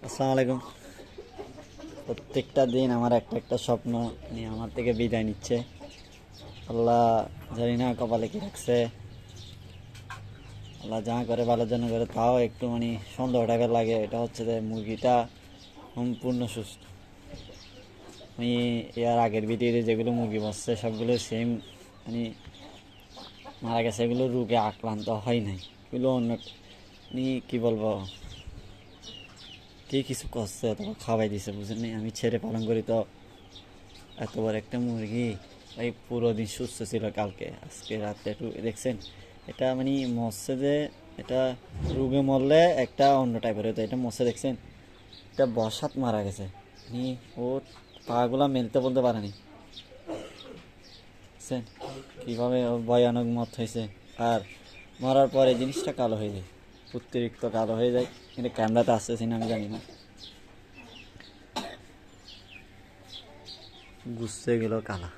আসসালামু আলাইকুম। প্রত্যেকটা দিন আমার একটা একটা স্বপ্ন নিয়ে আমার থেকে বিদায় নিচ্ছে। আল্লাহ জানি না কপালে কি রাখছে। আল্লাহ যা করে ভালোর জন্য করে, তাও একটু সন্দেহ টাকা লাগে। এটা হচ্ছে যে মুরগিটা সম্পূর্ণ সুস্থ। আমি এর আগের ভিডিওতে যেগুলো মুরগি বসছে সবগুলো সেম মানে মারা গেছে। এগুলো রোগে আক্রান্ত হয় নাই, এগুলো অন্য কি বলবো, কে কিছু করছে অথবা খাওয়াই দিছে বুঝেন নি। আমি ছেড়ে পালন করি তো এত বড় একটা মুরগি ভাই পুরো দিন সুস্থ ছিল। কালকে আজকে রাতে একটু দেখছেন, এটা মরছে যে, এটা রোগে মরলে একটা অন্য টাইপের হতো, এটা মরছে দেখছেন। এটা বসাত মারা গেছে, ও পাগুলা মেলতে বলতে পারেনি। বুঝছেন কীভাবে ওর ভয়ানক মত হয়েছে। আর মরার পরে জিনিসটা কালো হয়ে যায়, অতিরিক্ত কালো হয়ে যায়। কিন্তু ক্যামেরাতে আসতেছি না আমি জানি না, গুছতে গেল কালা।